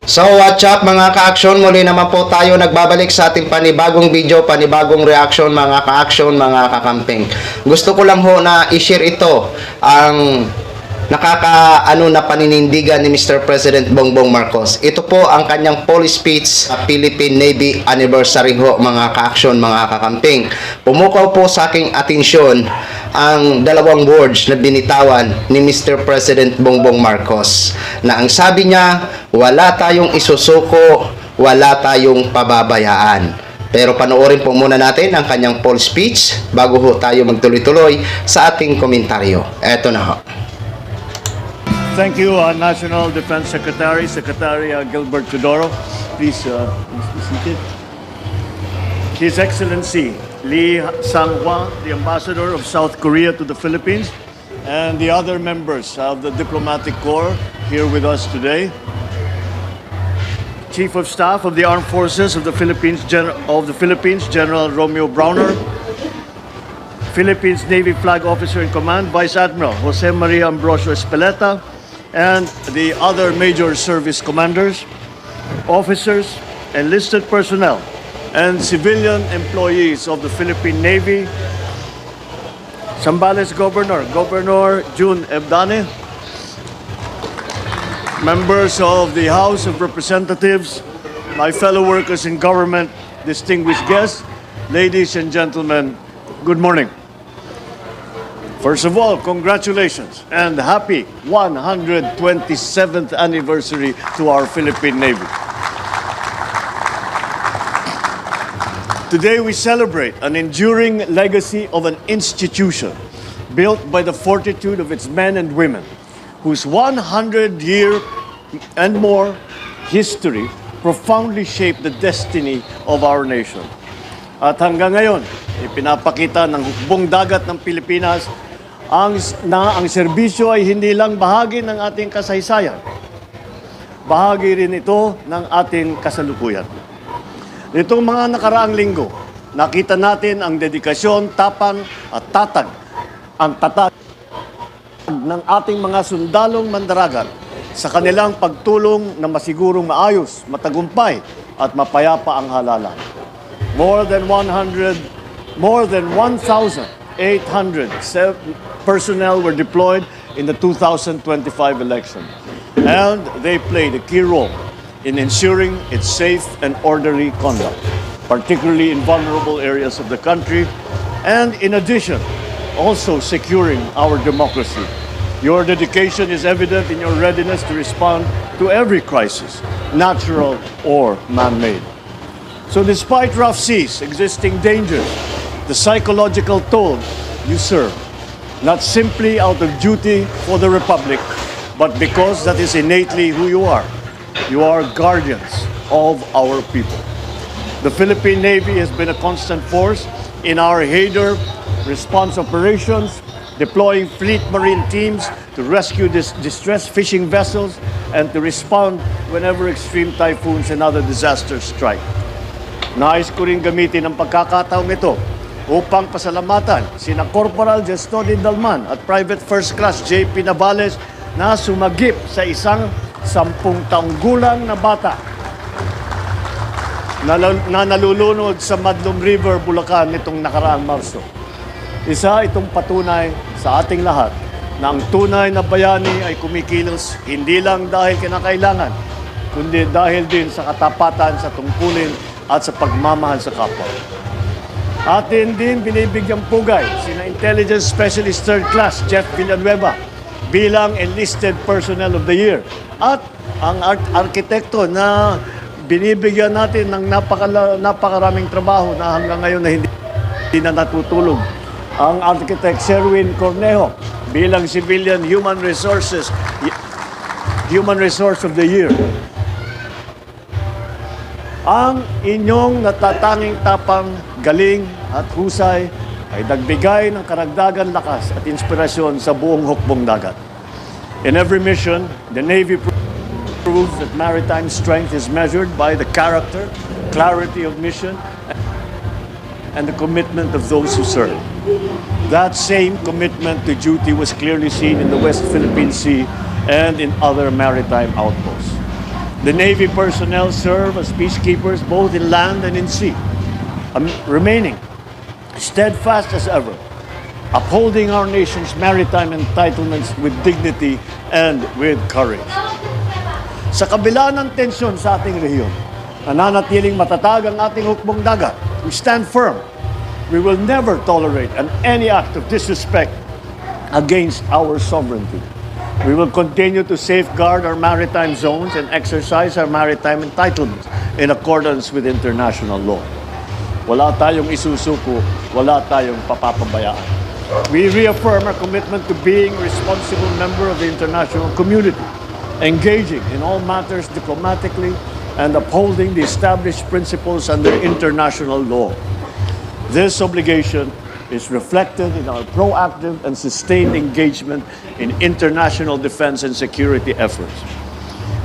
So what's up mga ka-action, muli naman po tayo nagbabalik sa ating panibagong video, panibagong reaction mga ka-action, mga kakamping. Gusto ko lang ho na i-share ito ang nakakaano na paninindigan ni Mr. President Bongbong Marcos. Ito po ang kanyang police speech sa Philippine Navy anniversary ho mga ka-action, mga kakamping. Pumukaw po sa aking atensyon ang dalawang words na binitawan ni Mr. President Bongbong Marcos na ang sabi niya, wala tayong isusuko, wala tayong pababayaan. Pero panoorin po muna natin ang kanyang full speech bago ho tayo magtuloy-tuloy sa ating komentaryo. Eto na ho. Thank you, National Defense Secretary, Gilbert Teodoro. Please be seated. His Excellency Lee Sang-hwa, the Ambassador of South Korea to the Philippines, and the other members of the Diplomatic Corps here with us today. Chief of Staff of the Armed Forces of the Philippines, General Romeo Browner. Philippines Navy Flag Officer in Command, Vice Admiral Jose Maria Ambrosio Espeleta, and the other major service commanders, officers, enlisted personnel, and civilian employees of the Philippine Navy, Zambales Governor June Ebdane, members of the House of Representatives, my fellow workers in government, distinguished guests, ladies and gentlemen, good morning. First of all, congratulations and happy 127th anniversary to our Philippine Navy. Today we celebrate an enduring legacy of an institution built by the fortitude of its men and women, whose 100-year and more history profoundly shaped the destiny of our nation. At hanggang ngayon, ipinapakita ng hukbong dagat ng Pilipinas ang serbisyo ay hindi lang bahagi ng ating kasaysayan. Bahagi rin ito ng ating kasalukuyan. Nitong mga nakaraang linggo, nakita natin ang dedikasyon, tapang at tatag ng ating mga sundalong mandaragat sa kanilang pagtulong na masigurong maayos, matagumpay at mapayapa ang halalan. More than 1,800 personnel were deployed in the 2025 election, and they played a key role in ensuring its safe and orderly conduct, particularly in vulnerable areas of the country, and in addition, also securing our democracy. Your dedication is evident in your readiness to respond to every crisis, natural or man-made. So despite rough seas, existing dangers, the psychological toll you serve, not simply out of duty for the Republic, but because that is innately who you are. You are guardians of our people. The Philippine Navy has been a constant force in our Hader response operations, deploying fleet marine teams to rescue distressed fishing vessels and to respond whenever extreme typhoons and other disasters strike. Nais ko rin gamitin ang pagkakataong ito upang pasalamatan sina Corporal Gestodi Dalman at Private First Class J.P. Navales na sumagip sa isang 10 taong gulang na bata na nalulunod sa Madlum River, Bulacan nitong nakaraang Marso. Isa itong patunay sa ating lahat na ang tunay na bayani ay kumikilos hindi lang dahil kinakailangan, kundi dahil din sa katapatan, sa tungkulin at sa pagmamahal sa kapwa. Atin din binibigyang pugay sina Intelligence Specialist Third Class Jeff Villanueva bilang Enlisted Personnel of the Year at ang arkitekto na binibigyan natin ng napakaraming trabaho na hanggang ngayon na hindi na natutulog, ang Architect Sherwin Cornejo bilang Civilian Human Resource of the Year. Ang inyong natatanging tapang, galing at husay ay nagbigay ng karagdagan lakas at inspirasyon sa buong hukbong dagat. In every mission, the Navy proves that maritime strength is measured by the character, clarity of mission, and the commitment of those who serve. That same commitment to duty was clearly seen in the West Philippine Sea and in other maritime outposts. The Navy personnel serve as peacekeepers both in land and in sea, remaining steadfast as ever, upholding our nation's maritime entitlements with dignity and with courage. Sa kabila ng tensyon sa ating rehiyon, nananatiling matatag ang ating hukbong dagat. We stand firm. We will never tolerate any act of disrespect against our sovereignty. We will continue to safeguard our maritime zones and exercise our maritime entitlements in accordance with international law. Wala tayong isusuko, wala tayong papapabayaan. We reaffirm our commitment to being a responsible member of the international community, engaging in all matters diplomatically and upholding the established principles under international law. This obligation is reflected in our proactive and sustained engagement in international defense and security efforts.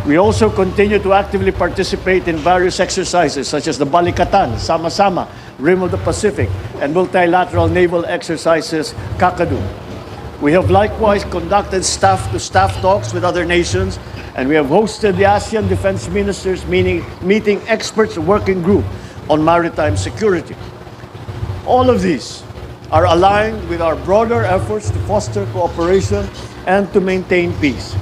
We also continue to actively participate in various exercises such as the Balikatan, Sama-Sama, Rim of the Pacific, and multilateral naval exercises, Kakadu. We have likewise conducted staff-to-staff talks with other nations, and we have hosted the ASEAN Defense Ministers meeting experts working group on maritime security. All of these are aligned with our broader efforts to foster cooperation and to maintain peace,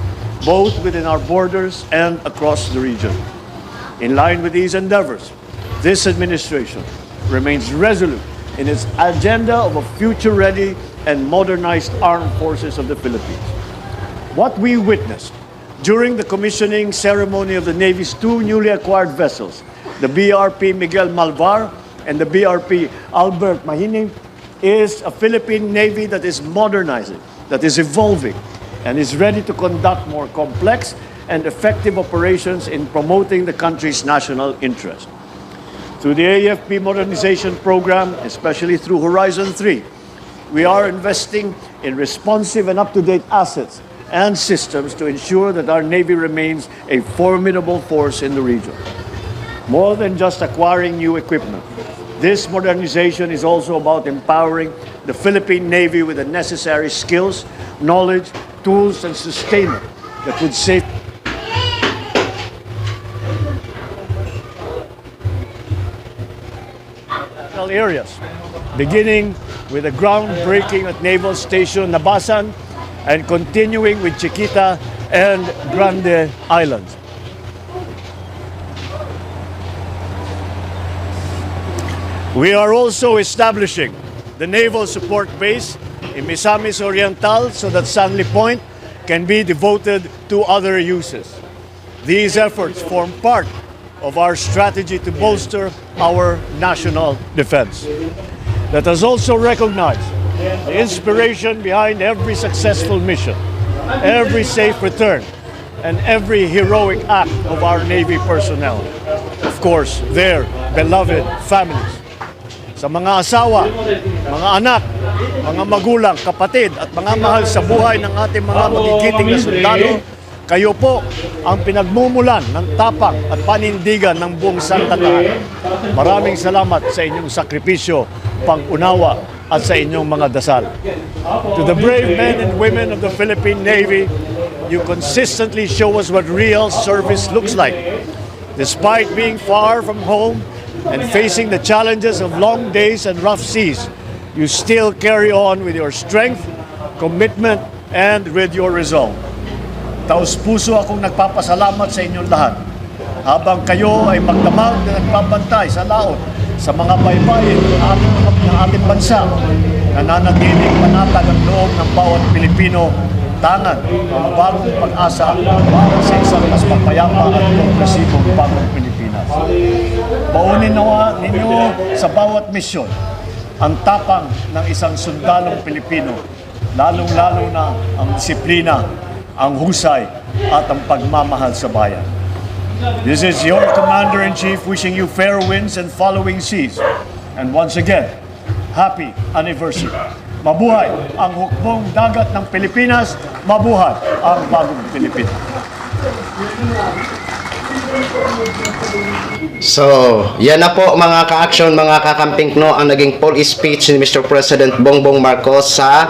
both within our borders and across the region. In line with these endeavors, this administration remains resolute in its agenda of a future-ready and modernized armed forces of the Philippines. What we witnessed during the commissioning ceremony of the Navy's two newly acquired vessels, the BRP Miguel Malvar and the BRP Albert Mahining, is a Philippine Navy that is modernizing, that is evolving, and is ready to conduct more complex and effective operations in promoting the country's national interest. Through the AFP modernization program, especially through Horizon 3, we are investing in responsive and up-to-date assets and systems to ensure that our Navy remains a formidable force in the region. More than just acquiring new equipment, this modernization is also about empowering the Philippine Navy with the necessary skills, knowledge, tools, and sustainment that would save areas, beginning with the groundbreaking at Naval Station Nabasan and continuing with Chiquita and Grande Islands. We are also establishing the Naval Support Base in Misamis Oriental so that Sanli Point can be devoted to other uses. These efforts form part of our strategy to bolster our national defense. Let us also recognize the inspiration behind every successful mission, every safe return, and every heroic act of our Navy personnel. Of course, their beloved families. Sa mga asawa, mga anak, mga magulang, kapatid, at mga mahal sa buhay ng ating mga magigiting na sundalo, kayo po ang pinagmumulan ng tapang at panindigan ng buong sandatahang. Maraming salamat sa inyong sakripisyo, pag-unawa, at sa inyong mga dasal. To the brave men and women of the Philippine Navy, you consistently show us what real service looks like. Despite being far from home and facing the challenges of long days and rough seas, you still carry on with your strength, commitment, and with your resolve. Taos-puso akong nagpapasalamat sa inyong lahat habang kayo ay magdamag na nagbabantay sa laot sa mga baybayin ng ating bansa. Nananatiling panatag ang loob ng bawat Pilipino, tangan ang bagong pag-asa para sa isang mas mapayapa at progresibong bagong Pilipinas. Baunin nawa ninyo sa bawat misyon ang tapang ng isang sundalong Pilipino, lalong-lalo na ang disiplina, ang husay at ang pagmamahal sa bayan. This is your Commander-in-Chief wishing you fair winds and following seas. And once again, happy anniversary. Mabuhay ang hukbong dagat ng Pilipinas, mabuhay ang bagong Pilipinas. So, yan na po mga ka-action, mga kakamping no, ang naging full speech ni Mr. President Bongbong Marcos sa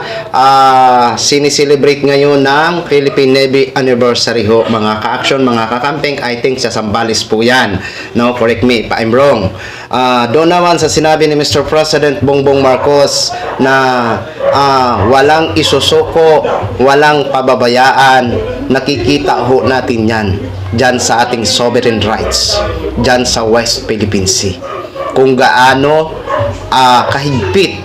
sinicelebrate ngayon ng Philippine Navy anniversary ho, mga ka-action, mga kakamping. I think sa Zambales po yan. No, correct me if I'm wrong. Doon naman sa sinabi ni Mr. President Bongbong Marcos na walang isusuko, walang pababayaan, nakikita ho natin yan dyan sa ating sovereign rights, dyan sa West Philippine Sea. Kung gaano kahigpit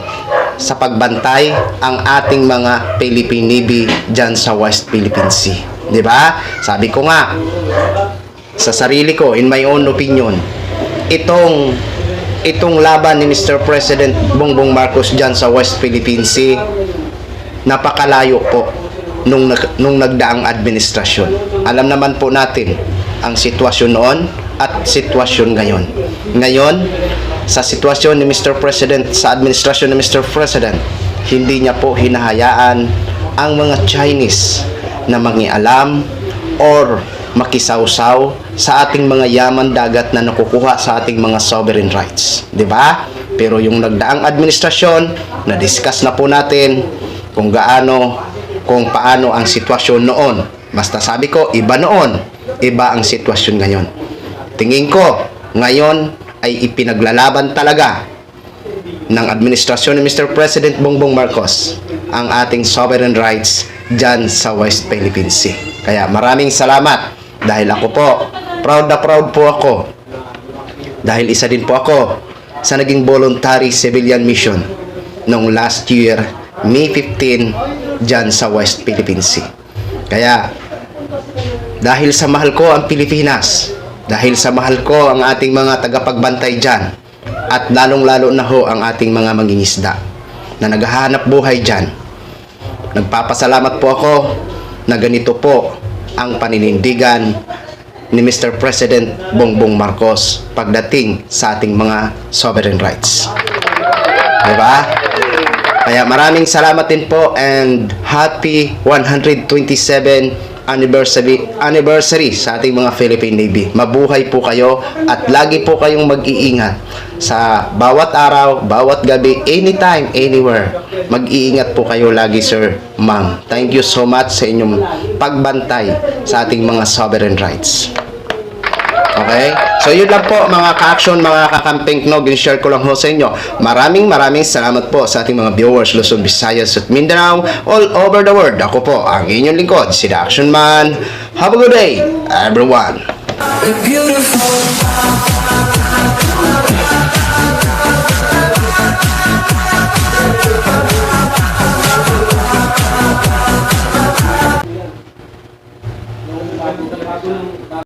sa pagbantay ang ating mga Philippine Navy dyan sa West Philippine Sea. Di ba? Sabi ko nga, sa sarili ko, in my own opinion, itong laban ni Mr. President Bongbong Marcos dyan sa West Philippine Sea, napakalayo po nung nagdaang administrasyon. Alam naman po natin ang sitwasyon noon at sitwasyon ngayon. Ngayon, sa sitwasyon ni Mr. President, sa administrasyon ni Mr. President, hindi niya po hinahayaan ang mga Chinese na mangialam or makisawsaw sa ating mga yaman dagat na nakukuha sa ating mga sovereign rights. 'Di ba? Pero yung nagdaang administrasyon, na-discuss na po natin kung paano ang sitwasyon noon. Basta sabi ko, iba noon, iba ang sitwasyon ngayon. Tingin ko, ngayon ay ipinaglalaban talaga ng administrasyon ni Mr. President Bongbong Marcos ang ating sovereign rights dyan sa West Philippine Sea. Kaya maraming salamat dahil ako po, proud na proud po ako dahil isa din po ako sa naging voluntary civilian mission noong last year, May 15, dyan sa West Philippine Sea. Kaya, dahil sa mahal ko ang Pilipinas, dahil sa mahal ko ang ating mga tagapagbantay dyan, at lalong-lalo na ho ang ating mga mangingisda na naghahanap buhay dyan, nagpapasalamat po ako na ganito po ang paninindigan ni Mr. President Bongbong Marcos pagdating sa ating mga sovereign rights. Diba? Kaya maraming salamat din po and happy 127 anniversary sa ating mga Philippine Navy. Mabuhay po kayo at lagi po kayong mag-iingat sa bawat araw, bawat gabi, anytime, anywhere. Mag-iingat po kayo lagi, sir, ma'am. Thank you so much sa inyong pagbantay sa ating mga sovereign rights. Okay? So yun lang po mga ka-action, mga kakamping no, gin-share ko lang ho sa inyo. Maraming salamat po sa ating mga viewers Luzon, Visayas at Mindanao all over the world. Ako po ang inyong lingkod, si The Action Man. Have a good day, everyone.